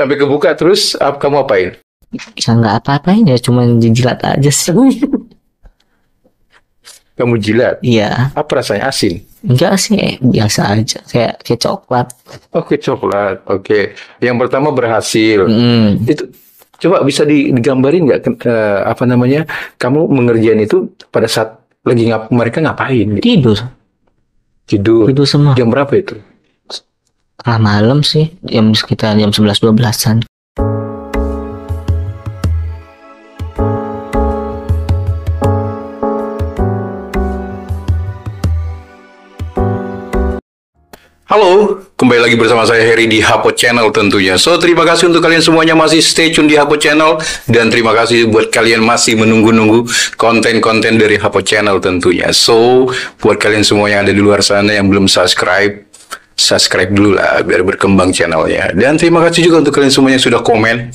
Sampai kebuka terus kamu apain? Ya nggak apa-apain ya, cuma jilat aja sih. Kamu jilat? Iya. Apa rasanya, asin? Enggak sih, biasa aja, kayak coklat. Oke, coklat. Oke. Yang pertama berhasil. Itu coba bisa digambarin nggak apa namanya? Kamu mengerjain itu pada saat lagi mereka ngapain? Tidur semua. Jam berapa itu? Malam sih, sekitar jam 11-12an. Halo, kembali lagi bersama saya Heri di Hapo Channel tentunya. So, terima kasih untuk kalian semuanya masih stay tune di Hapo Channel. Dan terima kasih buat kalian masih menunggu-nunggu konten-konten dari Hapo Channel tentunya. So, buat kalian semua yang ada di luar sana yang belum subscribe dulu lah biar berkembang channelnya. Dan terima kasih juga untuk kalian semua yang sudah komen.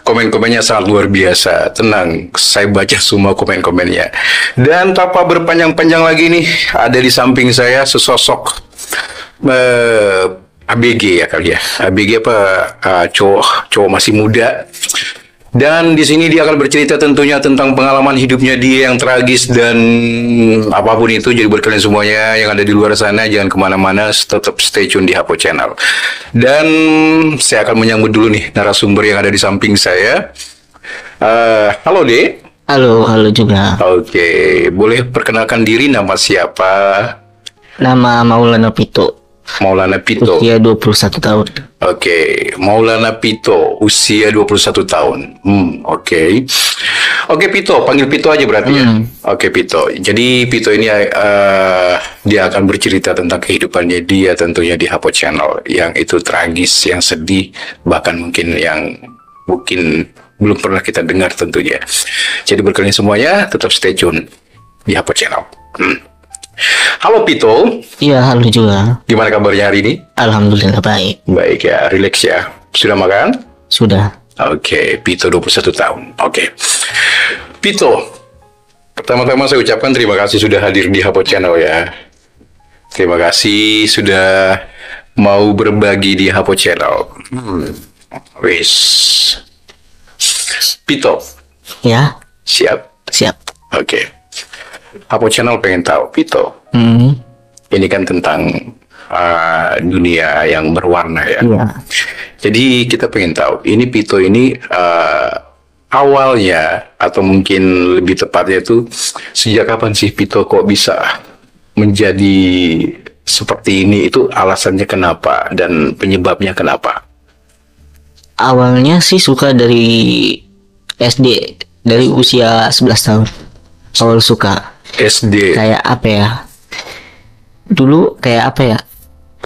Komen-komennya sangat luar biasa. Tenang, saya baca semua komen-komennya. Dan tanpa berpanjang-panjang lagi nih, ada di samping saya sesosok ABG ya kali ya. ABG apa, cowok masih muda. Dan di sini dia akan bercerita tentunya tentang pengalaman hidupnya dia yang tragis dan apapun itu. Jadi buat kalian semuanya yang ada di luar sana, jangan kemana-mana, tetap stay tune di Hapo Channel. Dan saya akan menyambut dulu nih narasumber yang ada di samping saya. Halo Dek. Halo juga. Oke, boleh perkenalkan diri, nama siapa? Nama Maulana Pito. Maulana Pito. Usia 21 tahun. Oke, Maulana Pito, usia 21 tahun. Oke. Oke, Pito, panggil Pito aja berarti ya. Oke, Pito. Jadi Pito ini dia akan bercerita tentang kehidupannya dia tentunya di Hapo Channel yang itu tragis, yang sedih, bahkan mungkin belum pernah kita dengar tentunya. Jadi buat kalian semuanya tetap stay tune di Hapo Channel. Halo Pito. Iya, halo juga. Gimana kabarnya hari ini? Alhamdulillah baik. Baik ya, relax ya. Sudah makan? Sudah. Oke, Pito 21 tahun. Oke. Pito, pertama-tama saya ucapkan terima kasih sudah hadir di Hapo Channel ya. Terima kasih sudah mau berbagi di Hapo Channel. Wis. Pito. Ya. Siap. Oke. Hapo Channel pengen tahu, Pito. Ini kan tentang dunia yang berwarna ya. Iya. Jadi kita pengen tahu, ini Pito ini awalnya atau mungkin lebih tepatnya itu sejak kapan sih Pito kok bisa menjadi seperti ini? Itu alasannya kenapa dan penyebabnya kenapa? Awalnya sih suka dari SD, dari usia 11 tahun. Awal suka. SD. Kayak apa ya? Dulu kayak apa ya?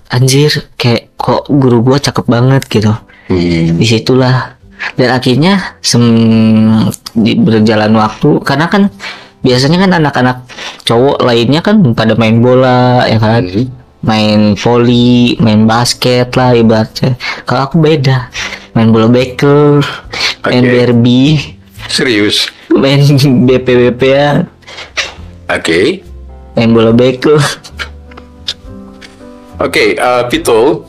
Anjir, kayak kok guru gua cakep banget gitu. Disitulah. Dan akhirnya berjalan waktu, karena kan biasanya kan anak-anak cowok lainnya kan pada main bola ya kan, main voli, main basket lah ibaratnya. Kalau aku beda, main bola bekel, main Barbie. Serius? Main BP ya. Oke. Main bola bekel. Oke, Pito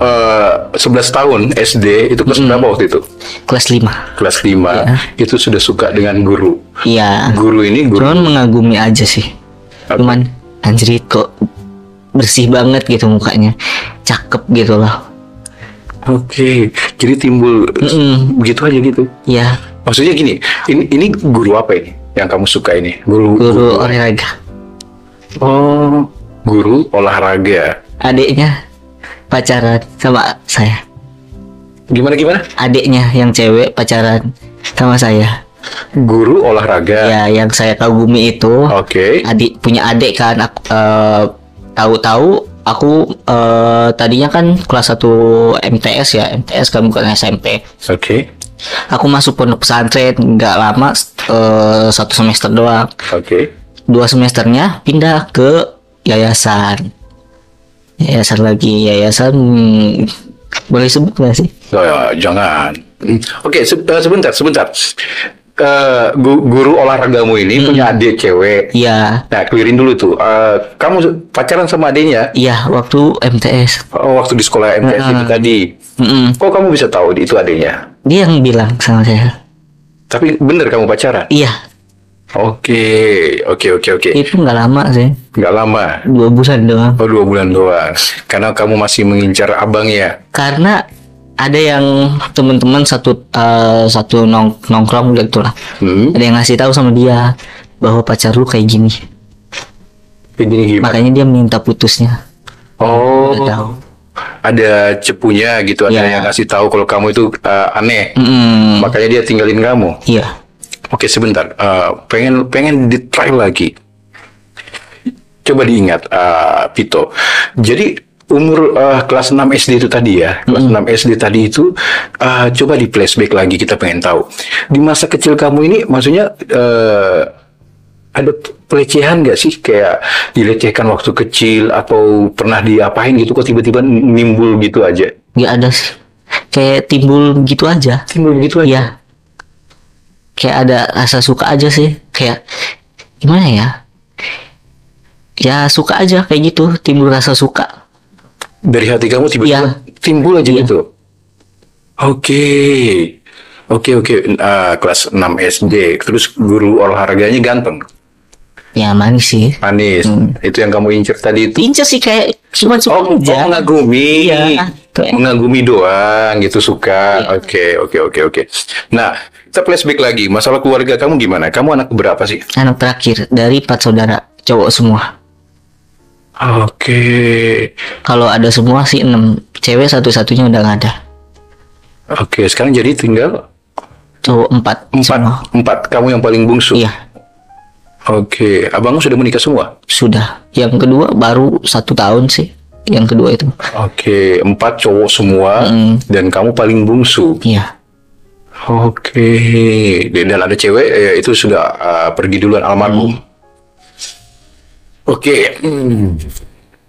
11 tahun SD, itu kelas berapa waktu itu? Kelas 5. Kelas 5 ya. Itu sudah suka dengan guru. Iya. Guru ini cuman mengagumi aja sih. Cuman anjir kok bersih banget gitu mukanya. Cakep gitu loh. Oke. Jadi timbul begitu aja gitu. Iya. Maksudnya gini, ini guru apa ini yang kamu suka ini? Guru olahraga. Oh, guru olahraga. Adiknya pacaran sama saya. Gimana? Adiknya yang cewek pacaran sama saya. Guru olahraga. Ya, yang saya kagumi itu. Oke. Punya adik kan. Tahu-tahu aku tadinya kan kelas 1 MTS ya. MTS kan bukan SMP. Oke. Aku masuk pondok pesantren nggak lama, 1 semester doang. Oke. 2 semesternya pindah ke yayasan Yayasan boleh sebut nggak sih? Oh, ya, jangan. Oke, sebentar. Guru olahragamu ini punya adik cewek. Iya. Nah, clearin dulu tuh. Kamu pacaran sama adiknya? Iya, waktu MTS. Oh, waktu di sekolah MTS itu tadi. Kok kamu bisa tahu itu adiknya? Dia yang bilang sama saya. Tapi bener kamu pacaran? Iya. Oke. Itu nggak lama sih. Nggak lama. 2 bulan doang. Oh, 2 bulan doang. Karena kamu masih mengincar abang ya? Karena ada yang teman-teman satu nongkrong gitu lah. Ada yang ngasih tahu sama dia bahwa pacar lu kayak gini. Kayak gini gimana? Makanya dia minta putusnya. Oh. Udah tahu. Ada cepunya gitu, ada yang ngasih tahu kalau kamu itu aneh. Makanya dia tinggalin kamu. Iya. Oke, sebentar. Pengen di-try lagi. Coba diingat, Pito. Jadi umur kelas 6 SD itu tadi ya, kelas 6 SD tadi itu coba di flashback lagi, kita pengen tahu di masa kecil kamu ini, maksudnya ada pelecehan nggak sih, kayak dilecehkan waktu kecil atau pernah diapain gitu kok tiba-tiba nimbul gitu aja? Nggak ada sih, kayak timbul gitu aja. Timbul gitu aja? Ya, kayak ada rasa suka aja sih, kayak gimana ya? Ya suka aja kayak gitu, timbul rasa suka. Dari hati kamu tiba-tiba timbul aja gitu. Oke. Kelas 6 SD. Terus guru olahraganya ganteng. Ya manis sih. Manis. Itu yang kamu incer tadi itu. Incer sih kayak cuma suka aja. Mengagumi. Iya. Mengagumi doang gitu, suka. Oke. Nah, kita flashback lagi. Masalah keluarga kamu gimana? Kamu anak berapa sih? Anak terakhir dari 4 saudara, cowok semua. Oke. Kalau ada semua sih 6. Cewek satu-satunya udah nggak ada. Oke, sekarang jadi tinggal cowok 4. 4. Kamu yang paling bungsu? Iya. Oke, abangmu sudah menikah semua? Sudah. Yang kedua baru 1 tahun sih. Yang kedua itu. Oke, 4 cowok semua dan kamu paling bungsu? Iya. Oke. Dan ada cewek itu sudah pergi duluan, almarhum. Oke,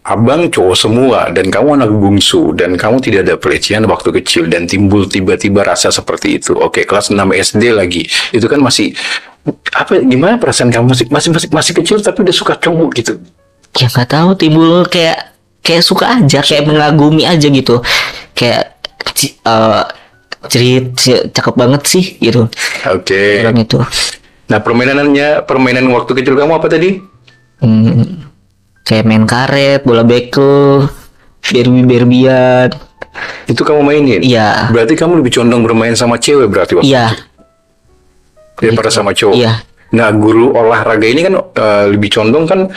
abang cowok semua dan kamu anak bungsu dan kamu tidak ada pelecehan waktu kecil dan timbul tiba-tiba rasa seperti itu. Oke, kelas 6 SD lagi. Itu kan masih gimana perasaan kamu, masih kecil tapi udah suka cowok gitu? Ya nggak tahu, timbul kayak suka aja, kayak mengagumi aja gitu. Kayak cerit cakep banget sih gitu. Oke. Orang itu. Nah, permainan waktu kecil kamu apa tadi? Kayak main karet, bola bekel, berbian. Itu kamu mainin? Iya. Berarti kamu lebih condong bermain sama cewek berarti waktu iya. daripada sama cowok? Iya. Nah, guru olahraga ini kan lebih condong kan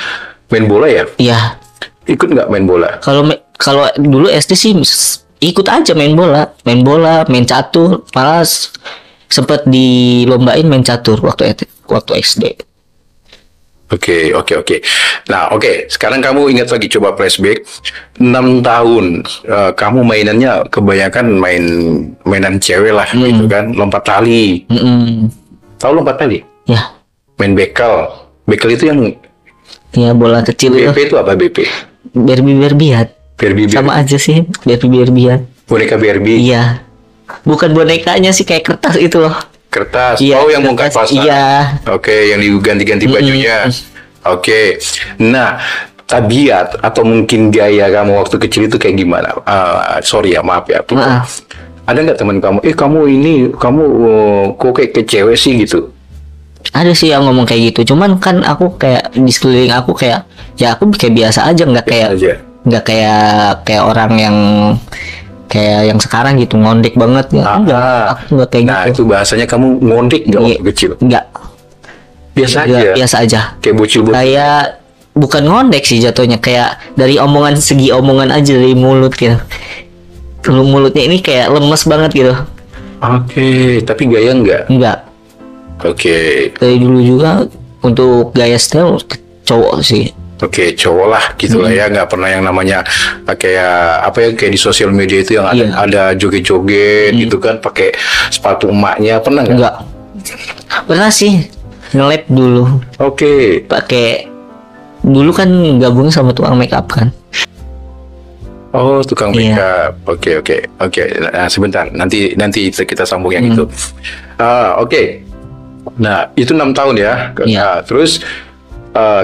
main bola ya? Iya. Ikut nggak main bola? Kalau dulu SD sih ikut aja main bola, main catur, malah sempat dilombain main catur waktu SD. Oke. Nah, sekarang kamu ingat lagi, coba flashback 6 tahun. Kamu mainannya kebanyakan mainan cewek lah, gitu kan, lompat tali. Tahu lompat tali? Ya. Main bekel. Bekel itu yang bola kecil BP itu apa BP? Berbian. Sama aja sih, berbian. Boneka Barbie? Iya. Bukan bonekanya sih, kayak kertas itu loh. Kertas. Iya, yang muka pasang. Iya. Oke, yang diganti-ganti bajunya. Oke. Nah, tabiat atau mungkin gaya kamu waktu kecil itu kayak gimana? Sorry ya, maaf ya. Ada nggak teman kamu? Kamu kok kayak cewek sih gitu? Ada sih yang ngomong kayak gitu. Cuman kan aku kayak di sekeliling aku kayak aku kayak biasa aja, nggak kayak orang yang kayak yang sekarang gitu ngondek banget ya. Aku nggak kayak gitu. Nah, itu bahasanya kamu ngondek nggak waktu kecil? Nggak. Biasa aja. Kayak bocil-bocil. Kayak bukan ngondek sih jatuhnya, kayak dari segi omongan aja, dari mulut gitu. Mulutnya ini kayak lemes banget gitu. Oke, tapi gaya nggak? Nggak. Oke. Dari dulu juga untuk gaya style cowok sih. Oke, cowok lah gitulah ya, nggak pernah yang namanya kayak kayak di sosial media itu yang ada joget-joget gitu kan, pakai sepatu emaknya, pernah nggak? Nggak. Pernah sih, nge-lab dulu. Oke. Pakai dulu kan gabung sama tukang make up kan. Oh, tukang make up. Oke. Nah, sebentar, nanti kita sambung yang itu. Oke. Nah, itu 6 tahun ya. Nah, terus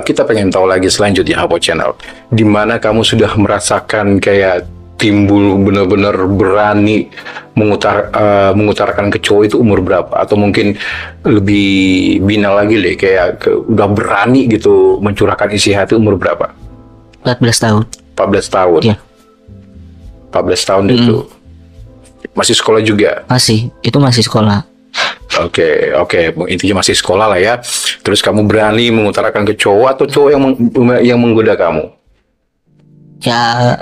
kita pengen tahu lagi selanjutnya Hapo Channel, di mana kamu sudah merasakan kayak timbul benar-benar berani mengutarakan ke cowok itu umur berapa? Atau mungkin lebih binal lagi deh, kayak udah berani gitu mencurahkan isi hati umur berapa? 14 tahun. 14 tahun. Iya. 14 tahun itu. Masih sekolah juga? Itu masih sekolah. Oke, intinya masih sekolah lah ya. Terus kamu berani mengutarakan ke cowok atau cowok yang menggoda kamu? Ya,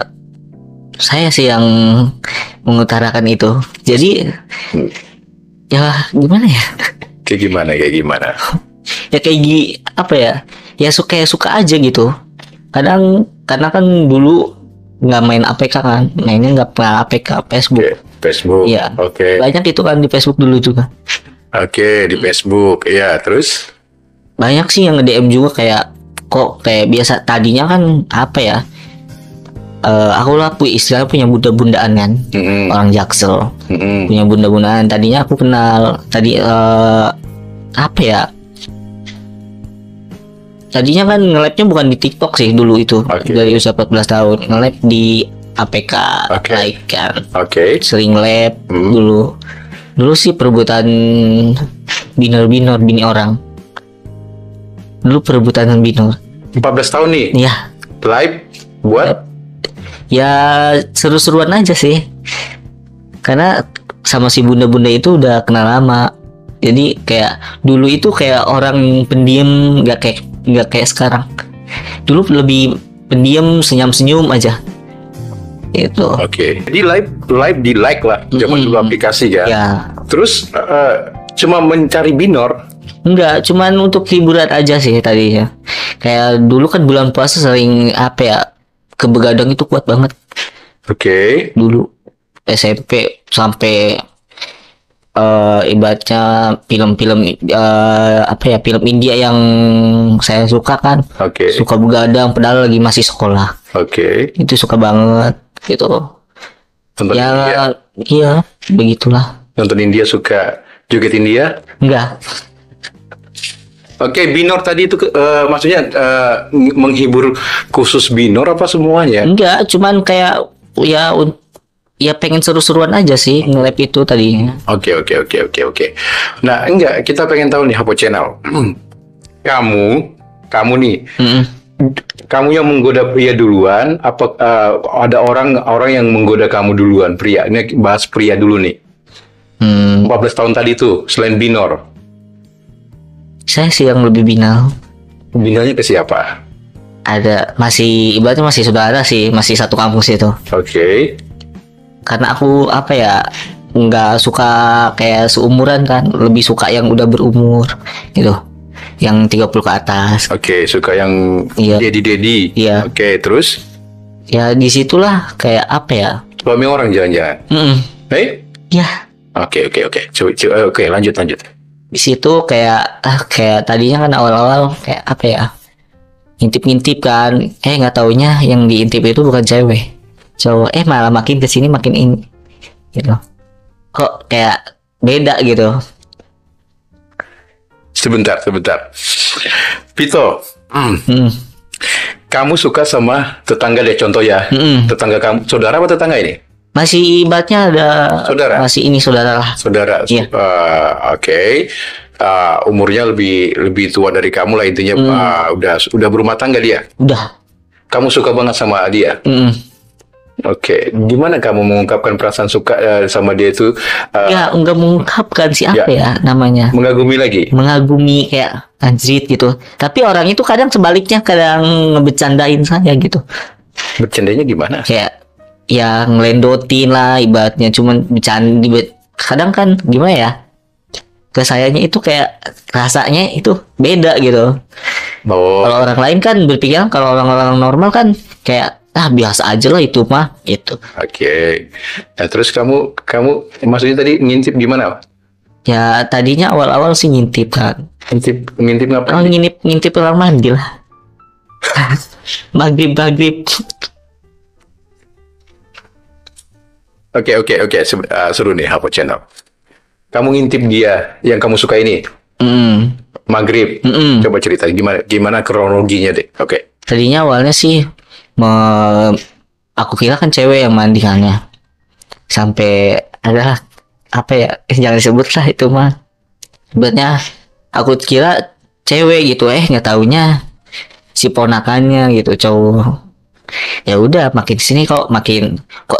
saya sih yang mengutarakan itu. Jadi ya gimana ya? Kayak gimana? Ya apa ya? Ya suka aja gitu. Kadang karena kan dulu nggak main APK kan, mainnya nggak pernah APK Facebook. Facebook. Iya. Oke. Banyak itu kan di Facebook dulu juga. Oke, di Facebook. Iya, terus? Banyak sih yang nge-DM juga kayak biasa tadinya kan apa ya? Aku lah istilahnya punya bunda-bundaan kan, orang Jaksel, punya bunda-bundaan. Tadinya aku kenal, apa ya? Tadinya kan nge-live-nya bukan di TikTok sih dulu itu, dari usia 14 tahun nge-live di APK, like kan, sering live dulu sih perebutan binor bini orang, dulu perebutan binor. 14 tahun nih? Iya. Live buat? Ya seru-seruan aja sih, karena sama si bunda-bunda itu udah kenal lama. Jadi kayak dulu itu kayak orang pendiam, nggak kayak sekarang. Dulu lebih pendiam, senyum aja. Itu. Oke. Jadi live di like lah, zaman dulu aplikasi kan. Ya. Terus cuma mencari binor? Enggak, cuman untuk hiburan aja sih tadinya. Kayak dulu kan bulan puasa sering apa ya? Ke begadang itu kuat banget. Oke. Dulu SMP sampai ibaratnya film-film apa ya, film India yang saya suka kan. Suka begadang padahal lagi masih sekolah. Itu suka banget gitu. Nonton India? Iya, begitulah. Nonton India, suka joget India? Enggak. Oke, binor tadi itu maksudnya menghibur khusus binor apa semuanya? Enggak, cuman kayak ya pengen seru-seruan aja sih nge-live itu tadinya. Oke. Nah, enggak, kita pengen tahu nih Hapo Channel. Kamu nih. Kamu yang menggoda pria duluan apa ada orang yang menggoda kamu duluan, pria? Ini bahas pria dulu nih. 14 tahun tadi tuh, selain binor. Saya sih yang lebih binal. Binalnya ke siapa? Ibaratnya masih saudara sih, masih satu kampus itu. Oke. Karena aku apa ya, nggak suka kayak seumuran kan, lebih suka yang udah berumur gitu, yang 30 ke atas. Oke, suka yang dedi. Iya. Oke, terus? Ya disitulah kayak apa ya? Suami orang jangan-jangan? Ya. Oke. Oke, lanjut. Di situ kayak tadinya kan awal-awal kayak apa ya, ngintip kan, nggak taunya yang diintip itu bukan cewek, cowok, malah makin kesini makin ini gitu, kok kayak beda gitu. Sebentar Pito, kamu suka sama tetangga deh, contoh ya. Tetangga kamu, saudara apa tetangga ini? Masih ibaratnya ada saudara. Masih ini saudara lah. Saudara. Iya. Oke. Umurnya lebih tua dari kamu lah intinya. Udah berumah tangga dia? Udah. Kamu suka banget sama dia? Oke. Gimana kamu mengungkapkan perasaan suka sama dia itu? Ya, enggak mengungkapkan sih, apa ya namanya? Mengagumi lagi? Mengagumi kayak anjrit gitu. Tapi orang itu kadang sebaliknya, kadang ngebecandain saya gitu. Bercandanya gimana? Kayak ya ngelendotin lah ibaratnya, cuman bercanda. Kadang kan gimana ya, ke sayanya itu kayak rasanya itu beda gitu. Kalau orang lain kan berpikiran, kalau orang-orang normal kan kayak biasa aja lah itu mah gitu. Oke. Nah, terus kamu maksudnya tadi ngintip gimana? Ya tadinya awal-awal sih ngintip kan. Ngintip ngapain? Ngintip orang mandi lah. maghrib. Oke. Seru nih Hapo Channel. Kamu ngintip dia yang kamu suka ini? Maghrib. Coba cerita gimana kronologinya deh. Oke. Tadinya awalnya sih aku kira kan cewek yang mandi kan ya, sampai ada apa ya, jangan disebut lah itu mah. Sebenarnya aku kira cewek gitu, nggak taunya si ponakannya gitu, cowok. Ya udah, makin sini kok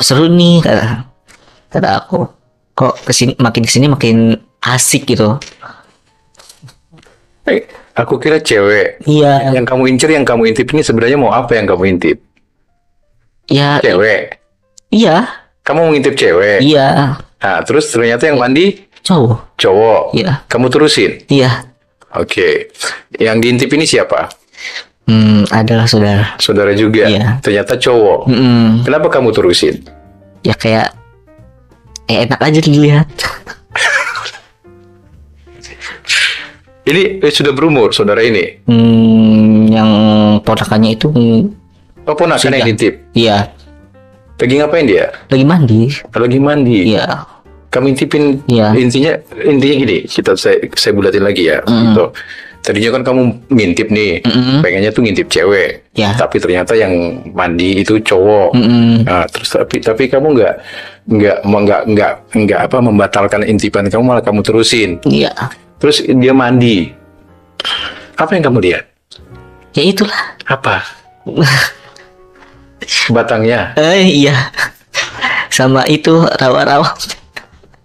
seru nih, kata aku. Kok makin kesini makin asik gitu. Aku kira cewek. Iya. Yang kamu incer, yang kamu intip ini sebenarnya mau apa yang kamu intip? Ya. Cewek. Iya. Kamu mau ngintip cewek. Iya. Nah, terus ternyata yang mandi cowok. Cowok. Iya. Kamu terusin. Iya. Oke. Yang diintip ini siapa? Adalah saudara. Saudara juga. Iya. Ternyata cowok. Kenapa kamu terusin? Ya kayak enak aja dilihat. Ini sudah berumur saudara ini? Yang ponakannya itu. Oh, ponakan yang diintip? Iya. Lagi ngapain dia? Lagi mandi. Lagi mandi? Iya. Kamu intipin, iya. intinya gini, saya bulatin lagi ya. Gitu. Tadinya kan kamu ngintip nih, pengennya tuh ngintip cewek, tapi ternyata yang mandi itu cowok. Nah, terus tapi kamu nggak apa membatalkan intipan kamu, malah kamu terusin. Iya. Terus dia mandi, apa yang kamu lihat? Ya itulah. Apa? Batangnya? Iya. Sama itu rawa-rawa.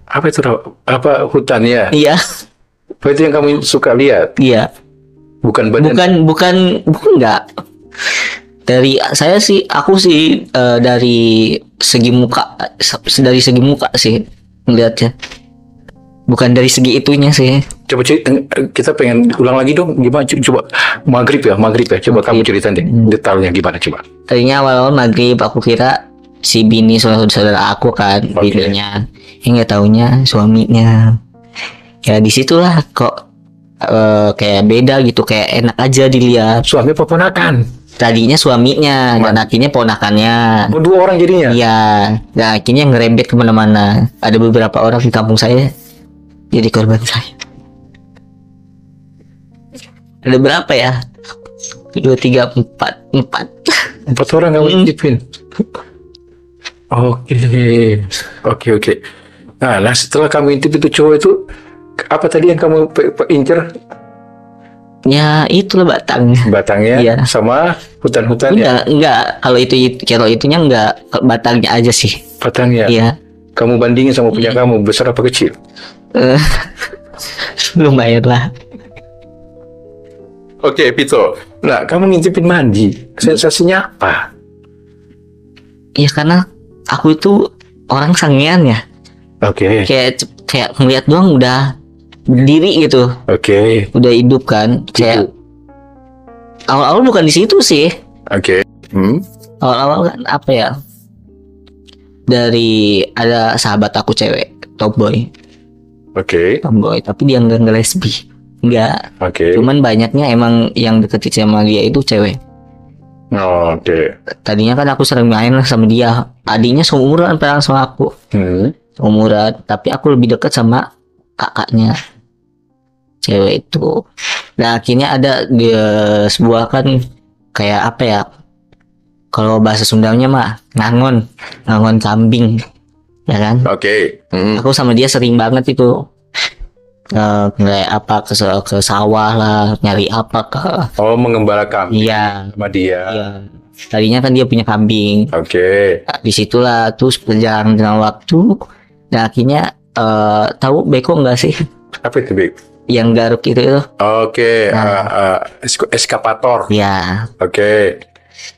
Apa itu apa hutannya? Iya. Apa itu yang kamu suka lihat? Iya. Bukan badan. Bukan enggak. Aku sih dari segi muka sih melihatnya. Bukan dari segi itunya sih. Coba kita pengen ulang lagi dong. Gimana? Coba maghrib ya. Coba kamu ceritain deh detailnya gimana coba. Tadinya awal maghrib aku kira si bini saudara aku kan, bininya. Nggak taunya suaminya. Ya disitulah kok kayak beda gitu, kayak enak aja dilihat. Suami apa ponakan? Tadinya suaminya, dan akhirnya ponakannya. Oh, 2 orang jadinya? Iya. Nah, akhirnya ngerembet kemana-mana. Ada beberapa orang di kampung saya jadi korban saya. Ada berapa ya? 2, 3, 4 orang kamu intipin. Oke. Nah, setelah kamu intip itu cowok itu, apa tadi yang kamu incer? Ya itulah batangnya. Iya. Sama hutan-hutannya. Enggak. Kalau itunya enggak, batangnya aja sih. Batangnya. Iya. Kamu bandingin sama punya kamu, besar apa kecil? Lumayan lah. Oke, Pito. Nah, kamu ngintipin mandi, sensasinya apa? Ya karena aku itu orang sangean ya. Oke. Kayak ngeliat doang udah berdiri gitu. Oke. Udah hidup kan. Kayak awal-awal bukan di situ sih. Oke. Awal-awal kan apa ya? Dari ada sahabat aku cewek, tomboy. Oke. Tomboy, tapi dia enggak lesbi. Enggak. Oke. Cuman banyaknya emang yang deketin sama dia itu cewek. Oke. Tadinya kan aku sering main lah sama dia. Adiknya seumuran perang sama aku. Seumuran, tapi aku lebih dekat sama kakaknya. Cewek itu. Nah, akhirnya ada di sebuah kan kayak apa ya? Kalau bahasa Sundanya mah ngangon kambing. Ya kan? Oke. Aku sama dia sering banget itu. Kayak apa ke sawah lah, nyari apa ke. Oh, mengembala kambing. Iya. Sama dia. Iya. Tadinya kan dia punya kambing. Oke. Nah, disitulah terus berjalan dengan waktu. Nah, akhirnya tahu beko nggak sih? Apa itu beko? Yang garuk itu. Oke. Eskapator. Ya. Oke.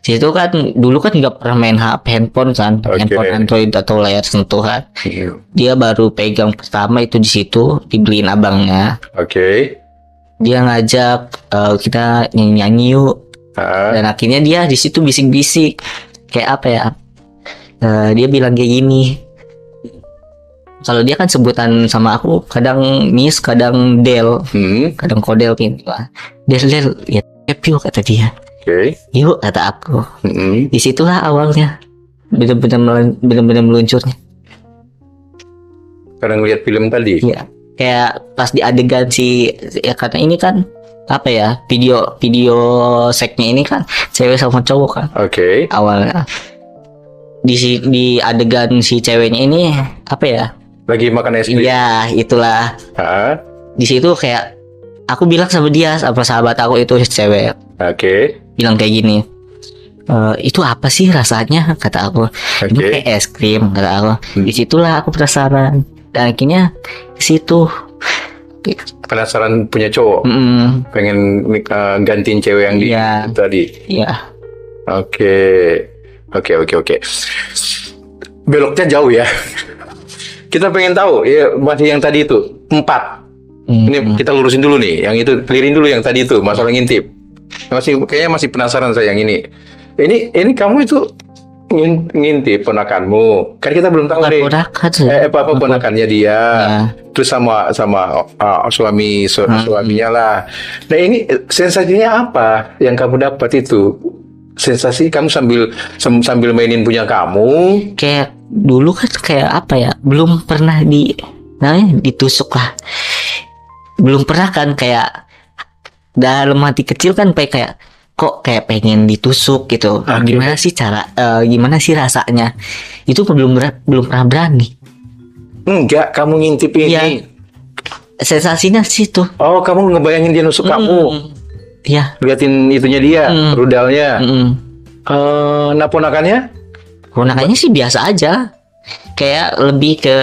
Situ kan dulu kan nggak pernah main handphone kan, handphone Android atau layar sentuhan. Dia baru pegang pertama itu di situ, dibeliin abangnya. Oke. Dia ngajak kita nyanyi yuk. Dan akhirnya dia di situ bisik-bisik kayak apa ya? Dia bilang kayak gini. Kalau dia kan sebutan sama aku kadang Miss, kadang Del, kadang Kodel gitu. Del ya yuk kata dia. Yuk kata aku. Disitulah awalnya benar-benar meluncurnya. Karena ngeliat film tadi. Iya. Kayak pas di adegan ya karena ini kan apa ya, video seksnya ini kan cewek sama cowok kan. Oke. Awalnya. di adegan si ceweknya ini apa ya? Lagi makan es krim. Ya, itulah. Di situ kayak aku bilang sama dia, sama sahabat aku itu cewek. Oke. Bilang kayak gini. Itu apa sih rasanya, kata aku. Itu kayak es krim, kata aku. Disitulah aku penasaran. Dan akhirnya ke situ. Penasaran punya cowok. Pengen gantiin cewek yang di tadi. Iya. Oke. Beloknya jauh ya. Kita pengen tahu ya, masih yang tadi itu 4. Ini kita lurusin dulu nih. Yang itu clearin dulu yang tadi itu masalah ngintip. Kayaknya masih penasaran saya yang ini. Ini kamu itu ngintip ponakanmu. Kan kita belum tahu nih. Apa ponakannya dia. Terus sama suaminya lah. Nah, ini sensasinya apa yang kamu dapat itu? Sensasi kamu sambil mainin punya kamu. Kayak dulu kan kayak apa ya? Belum pernah ditusuk lah. Belum pernah kan, kayak dalam hati kecil kan kayak kok kayak pengen ditusuk gitu. Gimana sih rasanya? Itu belum pernah berani. Enggak, kamu ngintip ini. Ya, sensasinya sih tuh. Oh, kamu ngebayangin dia nusuk kamu. Iya. Liatin itunya dia, rudalnya. Nah, ponakannya sih biasa aja. Kayak lebih ke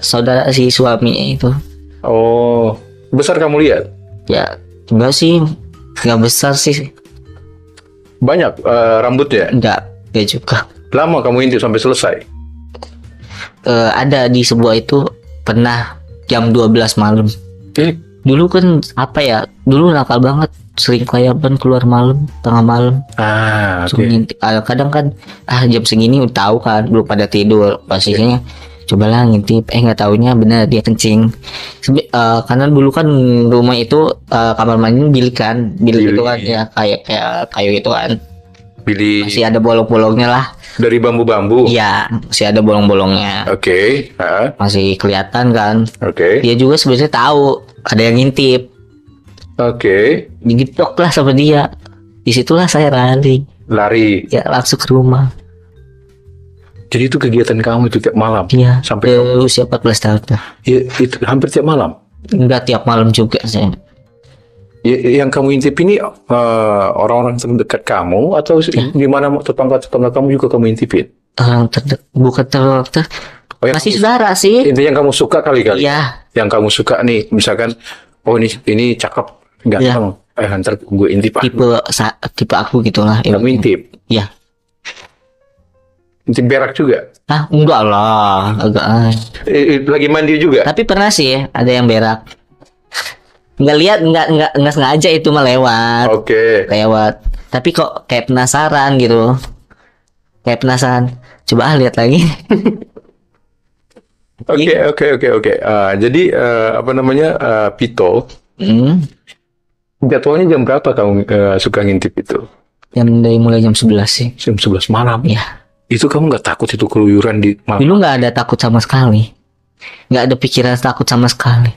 saudara si suaminya itu. Oh, besar kamu lihat? Ya, enggak sih. Enggak besar sih. Banyak rambutnya? Enggak juga. Lama kamu intip sampai selesai? Ada di sebuah itu pernah jam 12 malam. Dulu kan apa ya? Dulu nakal banget, sering kelayapan keluar malam, tengah malam. Kadang kan jam segini udah tahu kan, belum pada tidur. Pastinya cobalah ngintip, nggak taunya benar dia kencing. Karena dulu kan rumah itu kamar mandi bilik itu kan ya, kayak kayu itu kan. Bilik. Masih ada bolong-bolongnya lah. Dari bambu-bambu. Iya, masih ada bolong-bolongnya. Oke. Masih kelihatan kan. Oke. Dia juga sebenarnya tahu ada yang ngintip. Oke. Digitok lah sama dia. Disitulah saya lari. Ya, langsung ke rumah. Jadi itu kegiatan kamu itu tiap malam? Iya. Sampai usia 14 tahun. Ya, itu hampir tiap malam? Enggak tiap malam juga saya. Yang kamu intip ini orang-orang terdekat kamu atau di mana tetangga kamu juga kamu intipin? Bukan terdekat. Masih saudara sih. Intinya yang kamu suka kali-kali. Iya. Yang kamu suka nih, misalkan, ini cakep, ganteng. Ntar gue intip. Tipe aku gitulah. Kamu intip? Iya. Intip berak juga? Enggak lah, agak. Lagi mandi juga? Tapi pernah sih ada yang berak. Nggak lihat, nggak sengaja itu mah lewat. Oke. Lewat. Tapi kok kayak penasaran gitu. Coba lihat lagi. Oke. Jadi apa namanya, Pito? Jadwalnya jam berapa kamu suka ngintip itu? Mulai jam 11 sih. Jam 11 malam? Iya. Itu kamu nggak takut itu keluyuran di malam? Dulu nggak ada takut sama sekali. Nggak ada pikiran takut sama sekali.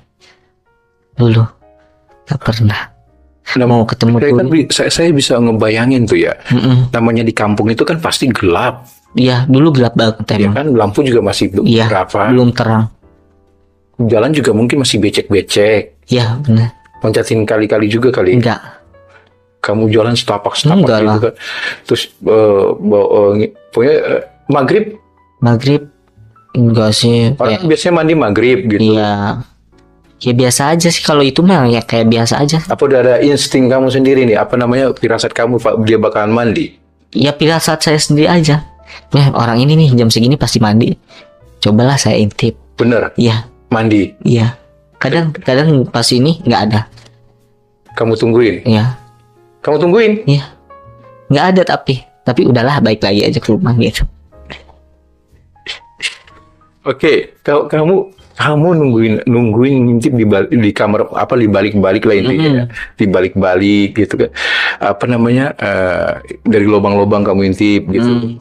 Dulu nggak pernah. Mau ketemu saya bisa ngebayangin tuh ya. Namanya di kampung itu kan pasti gelap. Iya, dulu gelap banget emang. Ya kan, lampu juga masih berapa? Belum terang. Jalan juga mungkin masih becek-becek. Iya, benar. Loncatin kali-kali juga kali. Enggak. Kamu jualan setapak gitu kan. Terus pokoknya maghrib enggak sih. Orang biasanya mandi maghrib gitu. Iya. Ya biasa aja sih kalau itu mah, ya kayak biasa aja. Apa udah ada insting kamu sendiri nih? Apa namanya, firasat kamu dia bakalan mandi? Ya firasat saya sendiri aja. Orang ini nih jam segini pasti mandi. Cobalah saya intip. Bener? Iya. Mandi? Iya. Kadang pas ini nggak ada. Kamu tungguin? Iya. Kamu tungguin? Iya. Nggak ada tapi udahlah, baik lagi aja ke rumah gitu. Oke, kamu nungguin ngintip di kamar, apa, di balik-balik lah intinya ya. Di balik-balik gitu kan. Apa namanya, dari lubang-lubang kamu intip gitu.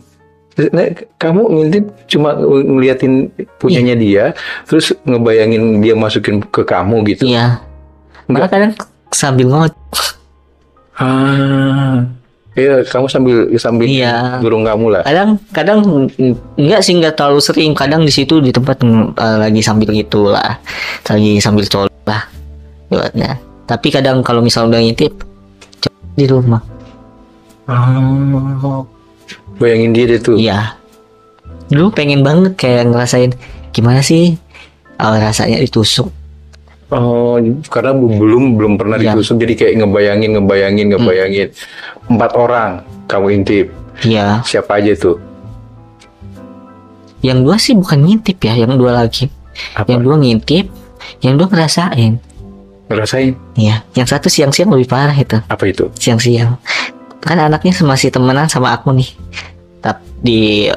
Nah, kamu ngintip cuma ngeliatin punyanya dia, terus ngebayangin dia masukin ke kamu gitu. Iya. Malah kadang sambil ngot. Iya, kamu sambil iya. burung kamu lah. Kadang enggak sih, enggak terlalu sering. Kadang di situ di tempat lagi sambil gitu lah, lagi sambil colok lah buatnya. Tapi kadang kalau misalnya udah ngintip di rumah. Oh, bayangin dia tuh. Iya. Dulu pengen banget kayak ngerasain gimana sih rasanya ditusuk. Oh, karena belum pernah Iya. ditusuk, jadi kayak ngebayangin. 4 orang kamu intip. Iya. Siapa aja tuh? Yang 2 sih bukan ngintip ya, yang 2 lagi. Apa? Yang 2 ngintip, yang 2 ngerasain. Ngerasain? Iya. Yang satu siang-siang lebih parah itu. Apa itu? Siang-siang. Kan anaknya masih temenan sama aku nih. Tapi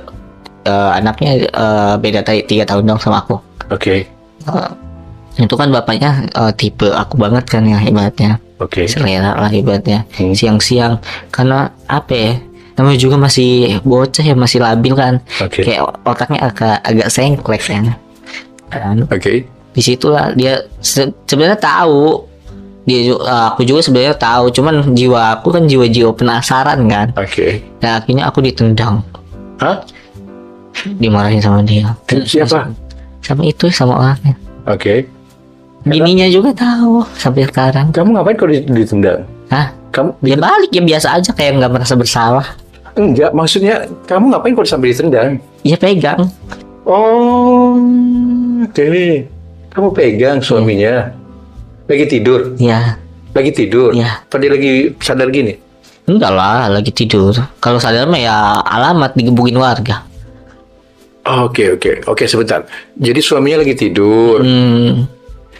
anaknya beda 3 tahun dong sama aku. Oke. Itu kan bapaknya tipe aku banget kan ya ibaratnya. Oke. Selera lah ibaratnya. Siang-siang karena apa ya? Namanya juga masih bocah ya, masih labil kan. Oke. Kayak otaknya agak sengklek kan. Oke. Disitulah dia sebenarnya tahu. Aku juga sebenarnya tahu, cuman jiwa aku kan jiwa penasaran kan. Oke. Nah akhirnya aku ditendang. Hah? Dimarahin sama dia. Siapa? Sama orangnya. Oke. Bininya juga tahu sampai sekarang. Kamu ngapain kalau ditendang? Hah? Kamu Dia balik ya biasa aja kayak nggak merasa bersalah. Enggak, maksudnya kamu ngapain kalau sampai ditendang? Dia pegang. Oh, oke. Kamu pegang suaminya. Lagi tidur. Ya. Lagi tidur. Ya. Apa dia lagi sadar gini? Enggak lah, lagi tidur. Kalau sadar mah ya alamat digebukin warga. Oke, sebentar. Jadi suaminya lagi tidur.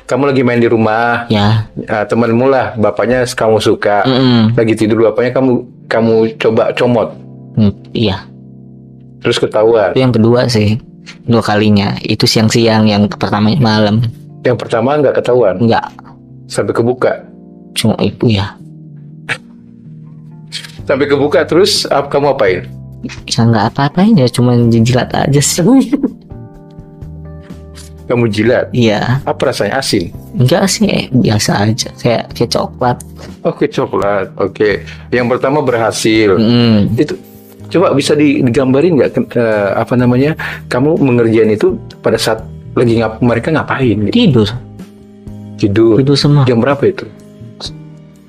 Kamu lagi main di rumah. Ya. Temanmu lah, bapaknya kamu suka. Lagi tidur bapaknya kamu coba comot. Iya. Terus ketahuan. Itu yang kedua sih. 2 kalinya. Itu siang-siang, yang pertamanya malam. Yang pertama nggak ketahuan. Enggak. Sampai kebuka. Cuma itu ya. Sampai kebuka terus kamu apain? Ya nggak apa-apain ya, cuma jilat aja sih. Kamu jilat? Iya. Apa rasanya, asin? Enggak sih, biasa aja. Kayak coklat. Oke, coklat. Oke. Yang pertama berhasil. Mm. Itu coba bisa digambarin nggak apa namanya? Kamu mengerjain itu pada saat lagi mereka ngapain? Gitu? Tidur semua. Jam berapa itu?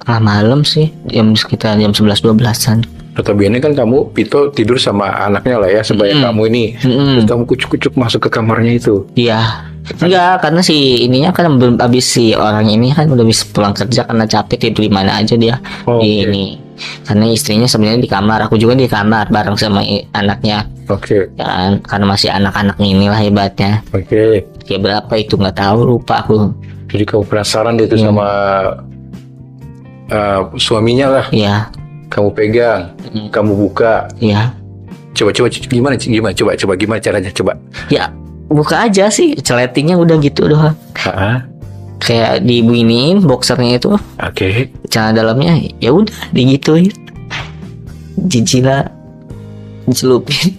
Tengah malam sih, sekitar jam 11-12an. Notabene kan kamu Pito tidur sama anaknya lah ya, sebaya kamu ini. Terus kamu kucuk-kucuk masuk ke kamarnya itu. Iya. Enggak, karena si ininya kan belum habis, si orang ini kan udah bisa pulang kerja karena capek, tidur di mana aja dia. Ini. Karena istrinya sebenarnya di kamar, aku juga di kamar bareng sama anaknya. Oke. Ya, karena masih anak-anaknya inilah hebatnya. Oke. Ya berapa itu nggak tahu, lupa aku. Jadi kamu penasaran deh itu sama suaminya lah. Iya. Kamu pegang, kamu buka. Iya. Coba gimana? Coba gimana caranya? Coba. Ya buka aja sih, celetingnya udah gitu doang. Kayak dibuniin boxernya itu. Oke. Celana dalamnya ya udah digituin. Jijilah, celupin.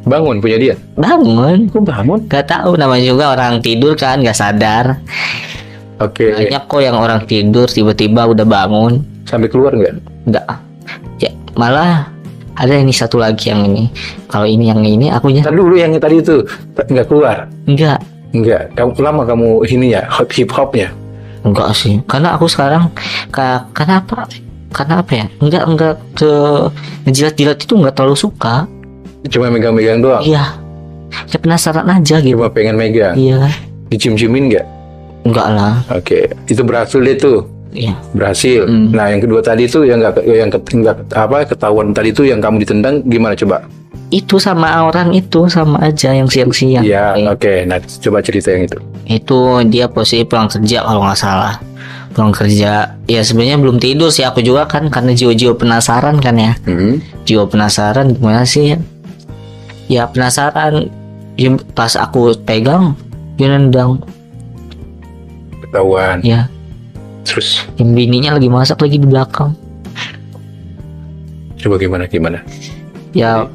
Bangun punya dia? Bangun. Kok bangun? Gak tahu, namanya juga orang tidur kan, gak sadar. Oke. Banyak kok yang orang tidur tiba-tiba udah bangun. Sampai keluar nggak? Nggak. Ya malah ada ini satu lagi yang ini. Kalau ini yang ini akunya. Ntar dulu yang tadi itu nggak keluar? Enggak. Kamu ini ya hip hopnya? Enggak sih. Karena aku sekarang kenapa? Karena apa ya? Enggak ke ngejilat-jilat itu enggak terlalu suka. Cuma megang-megang doang? Iya. Ya penasaran aja gitu. Cuma pengen megang? Iya. Dicium-ciumin nggak? Enggak lah. Oke. Itu berhasil deh tuh? Iya. Berhasil. Nah yang kedua tadi itu yang ketahuan tadi itu yang kamu ditendang gimana coba? Itu sama orang itu sama aja yang siang-siang. Iya. Oke. Nah coba cerita yang itu. Itu dia posisi pulang kerja kalau nggak salah. Pulang kerja. Ya sebenarnya belum tidur sih aku juga kan, karena jiwa-jiwa penasaran kan ya. Jiwa penasaran gimana sih? Ya penasaran. Ya, pas aku pegang dia nendang. Ketahuan. Ya. Terus yang bininya lagi masak lagi di belakang. Coba gimana? Ya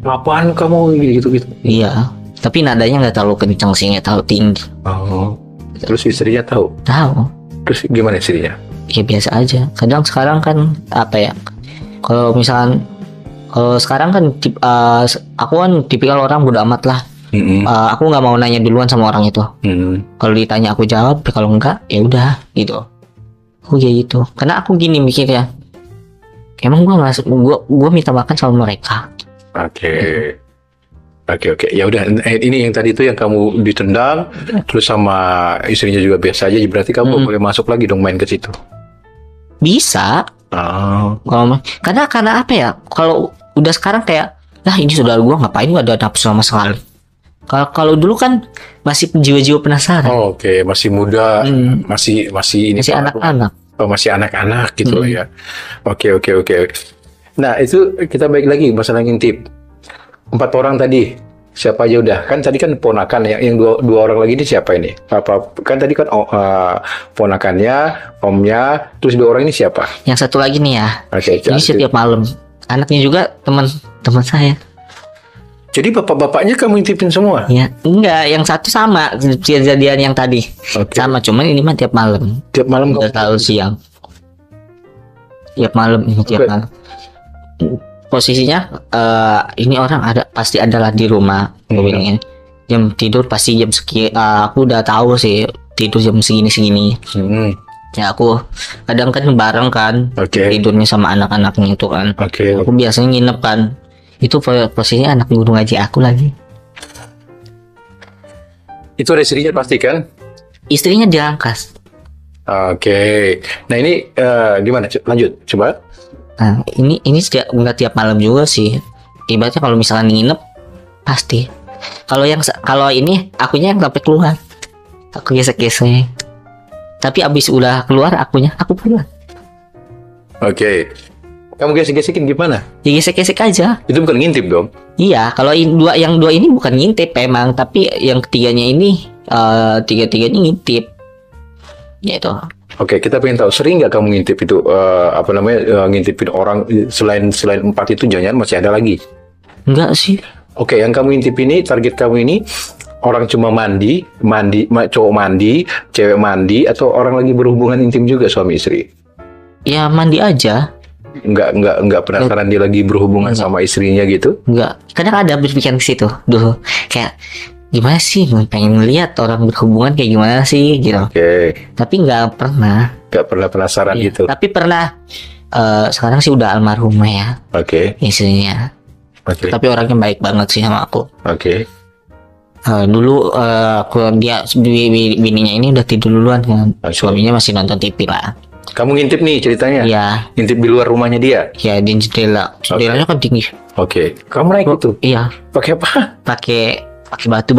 apaan kamu gitu? Iya. Tapi nadanya nggak terlalu kencang sih, nggak terlalu tinggi. Oh. Terus istrinya tahu? Tahu. Terus gimana istrinya? Ya biasa aja. Kadang sekarang kan apa ya? Kalau misalkan kalau sekarang kan aku kan tipikal orang bodo amat lah. Aku nggak mau nanya duluan sama orang itu. Kalau ditanya aku jawab, kalau enggak ya udah gitu. Aku kayak gitu. Karena aku gini mikirnya, emang gue minta makan sama mereka. Oke. Ya udah, ini yang tadi itu yang kamu ditendang, terus sama istrinya juga biasa aja. Berarti kamu boleh masuk lagi dong main ke situ. Bisa. Karena apa ya? Kalau udah sekarang kayak, ini saudara gue, ngapain gue ada nafsu sama sekali. Kalau dulu kan masih jiwa-jiwa penasaran. Oke, masih muda, masih ini. Masih anak-anak. Masih anak-anak gitu loh ya. Oke. Nah itu kita balik lagi masalah ngintip. 4 orang tadi siapa aja udah? Kan tadi kan ponakan ya. Yang dua orang lagi ini siapa ini? Kan tadi kan ponakannya, omnya, terus 2 orang ini siapa? Yang satu lagi nih ya. Oke. Ini setiap malam. Anaknya juga teman saya. Jadi bapak-bapaknya kamu intipin semua? Ya, enggak. Yang satu sama kejadian yang tadi. Sama, cuman ini mah tiap malam. Tiap malam udah tahu siang. Tiap malam. Posisinya ini orang pasti adalah di rumah. Jam tidur pasti jam sekian. Aku udah tahu sih tidur jam segini. Ya aku kadang kan bareng kan. Tidurnya sama anak-anaknya itu kan. Aku biasanya nginep kan. Itu posisinya anak guru ngaji aku lagi. Itu ada istrinya pasti kan? Istrinya dirangkas. Oke. Nah ini gimana? Lanjut coba. Nah ini nggak tiap malam juga sih. Ibaratnya kalau misalkan nginep pasti. Kalau ini akunya yang sampai keluar. Aku gesek-gesek. Tapi abis udah keluar aku pulang. Oke. Kamu gesek-gesekin gimana? Ya gesek-gesek aja. Itu bukan ngintip dong? Iya. Kalau yang dua ini bukan ngintip emang, tapi yang ketiganya ini tiga-tiganya ngintip. Gitu. Oke, kita pengen tahu sering nggak kamu ngintip itu ngintipin orang selain 4 itu jangan masih ada lagi? Enggak sih. Oke, yang kamu intip ini target kamu ini orang cuma mandi, cowok mandi, cewek mandi, atau orang lagi berhubungan intim juga suami istri? Ya mandi aja. Enggak penasaran dia lagi berhubungan sama istrinya gitu? Enggak. Kadang ada berpikiran ke situ. Kayak gimana sih, pengen lihat orang berhubungan kayak gimana sih gitu. Tapi nggak pernah penasaran gitu. Tapi pernah sekarang sih udah almarhumah ya. Istrinya. Tapi orangnya baik banget sih sama aku. Dulu bininya ini udah tidur duluan kan. Suaminya masih nonton TV lah. Kamu ngintip nih ceritanya? Iya. Ngintip di luar rumahnya dia? Ya di jendela. Jendelanya kan tinggi. Kamu naik itu? Iya. Pakai apa? Pakai batu.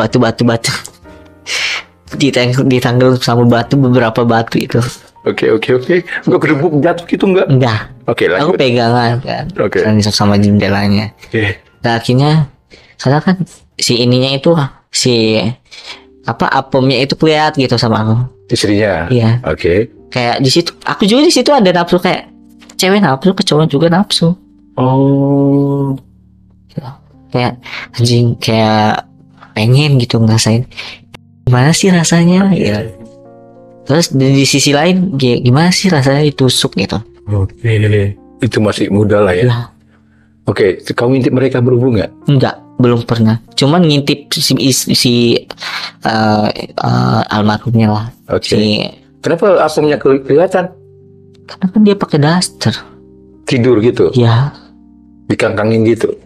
Ditanggul sama batu, beberapa batu itu. Oke. Enggak kedebuk jatuh gitu enggak? Enggak. Lanjut. Aku pegangan kan. Sama jendelanya. Nah, akhirnya karena kan si ininya itu apemnya itu kelihatan gitu sama aku. Istrinya? Iya. Kayak di situ, aku juga di situ ada nafsu, kayak cewek nafsu, ke cowok juga nafsu. Kayak anjing, kayak pengen gitu ngerasain gimana sih rasanya ya. Terus di sisi lain gimana sih rasanya ditusuk gitu. Itu masih muda lah ya. Kamu ngintip mereka berhubungan? Enggak, belum pernah. Cuman ngintip si almarhumnya lah. Kenapa apemnya kelihatan? Karena kan dia pakai daster. Tidur gitu? Iya. Dikangkangin gitu?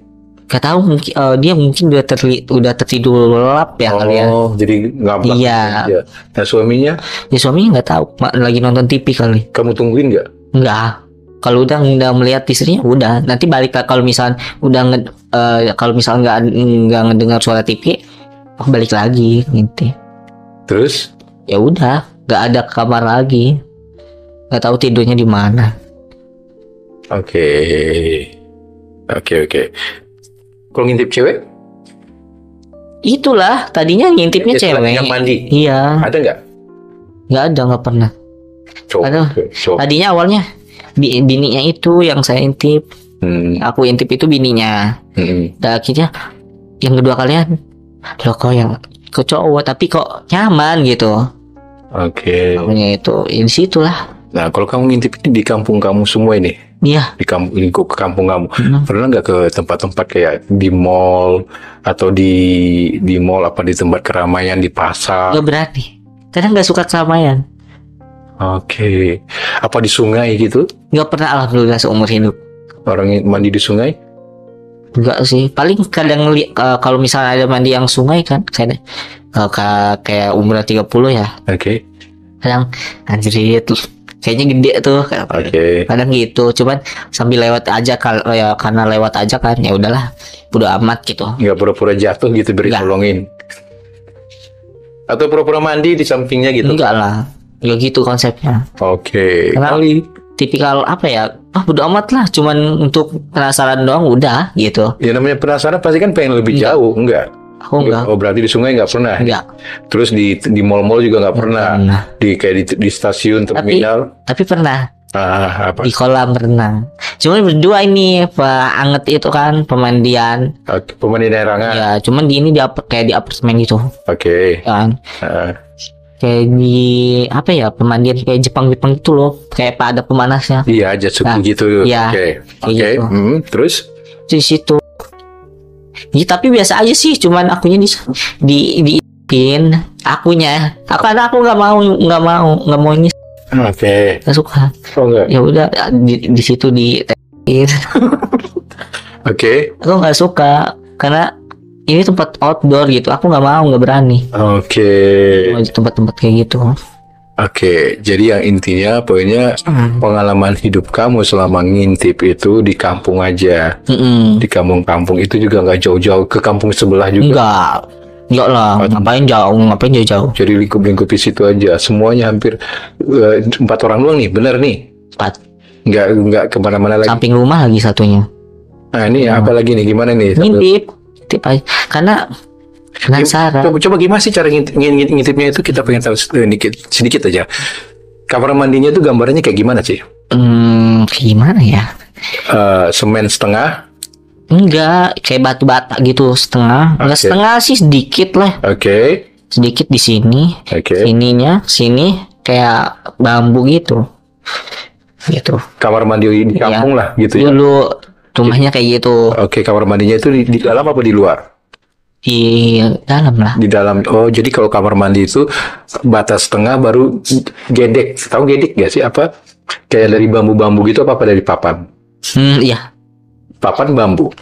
Gak tahu, dia mungkin udah tertidur lelap ya kali ya. Jadi ngambak. Iya. Nah suaminya? Ya suaminya nggak tahu, lagi nonton TV kali. Kamu tungguin nggak? Enggak. Kalau udah melihat istrinya udah, nanti balik lah. Kalau misal nggak ngedengar suara TV, aku balik lagi gitu. Terus? Ya udah, nggak ada kamar lagi. Nggak tahu tidurnya di mana. Oke. Kalau ngintip cewek? Itulah, tadinya ngintipnya cewek. Yang mandi? Iya. Ada nggak? Nggak ada, nggak pernah. Tadinya awalnya bininya itu yang saya intip. Aku intip itu bininya. Dan akhirnya yang kedua kalian, loh kok yang ke cowok tapi kok nyaman gitu. Namanya itu, di situlah. Nah, kalau kamu ngintip ini di kampung kamu semua ini? Iya. Di lingkup kampung kamu. Pernah nggak ke tempat-tempat kayak di mall atau di mall apa di tempat keramaian di pasar? Gak berani. Karena nggak suka keramaian. Oke. Apa di sungai gitu? Nggak pernah, alhamdulillah seumur hidup. Orang yang mandi di sungai? Enggak sih. Paling kadang kalau misalnya ada mandi yang sungai kan, kayak umrah 30 ya. Oke. Kadang anjir kayaknya gede tuh. Oke. Kadang gitu. Cuman sambil lewat aja ya, karena lewat aja kan, ya udahlah. Udah amat gitu. Nggak pura-pura jatuh gitu beri tolongin. Atau pura-pura mandi di sampingnya gitu? Enggak lah. Enggak gitu konsepnya. Oke. Karena tipikal apa ya? Bodo amat lah. Cuman untuk penasaran doang udah gitu. Ya namanya penasaran pasti kan pengen lebih jauh, enggak? Aku enggak. Oh berarti di sungai nggak pernah? Enggak. Terus di mall-mall juga nggak pernah? Kayak di stasiun terminal? Tapi pernah. Apa? Di kolam renang. Cuman berdua ini Pak Anget itu kan pemandian. Pemandian air hangat. Ya, cuman di kayak di apartemen gitu. Oke. Kan. Kayak di apa ya, pemandian kayak Jepang gitu loh, kayak ada pemanasnya. Iya, Jatsuki gitu. Iya. Oke. Gitu. Terus di situ. Ya, tapi biasa aja sih, cuman akunya diipin akunya. Karena aku nggak mau ini. Oke. Nggak suka. Oh enggak. Ya udah di situ Oke. Aku nggak suka karena ini tempat outdoor gitu. Aku nggak berani. Oke. Tempat-tempat kayak gitu. Oke, jadi yang intinya poinnya pengalaman hidup kamu selama ngintip itu di kampung aja. Di kampung-kampung itu juga nggak jauh-jauh ke kampung sebelah juga. Enggak lah, ngapain jauh. Jadi lingkup-lingkup di situ aja. Semuanya hampir 4 orang doang nih, bener nih? 4. Nggak kemana-mana lagi. Samping rumah lagi satunya. Nah ini apa lagi nih? Gimana nih? Ngintip aja. Karena penasaran. Coba gimana sih cara ngintipnya itu, kita pengen tahu sedikit aja. Kamar mandinya itu gambarnya kayak gimana sih? Gimana ya? Semen setengah? Enggak, kayak batu bata gitu setengah. Enggak setengah sih, sedikit lah. Oke. Sedikit di sini. Sini kayak bambu gitu. Gitu. Kamar mandi di kampung lah gitu ya. Dulu rumahnya kayak gitu. Oke, kamar mandinya itu di dalam apa di luar? Di dalam lah. Di dalam. Oh, jadi kalau kamar mandi itu batas setengah baru gedek. Tahu gedek gak sih apa? Kayak dari bambu-bambu gitu apa dari papan? Iya. Papan bambu.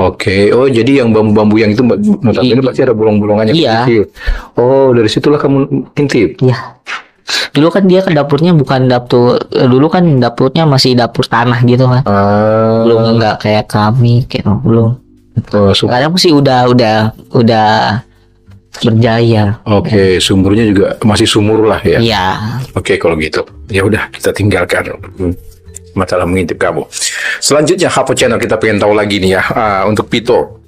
Oke. Oh, jadi yang bambu-bambu yang itu notabene pasti ada bolong-bolongannya kecil. Oh, dari situlah kamu intip. Iya. Dulu kan dia ke dapurnya bukan dapur. Dulu kan dapurnya masih dapur tanah gitu kan. Belum enggak kayak kami gitu, belum. Sekarang sih udah berjaya. Oke, sumurnya juga masih sumur lah ya. Iya. Oke, kalau gitu. Ya udah, kita tinggalkan masalah mengintip kamu. Selanjutnya Hapo Channel kita pengen tahu lagi nih ya, untuk Pito.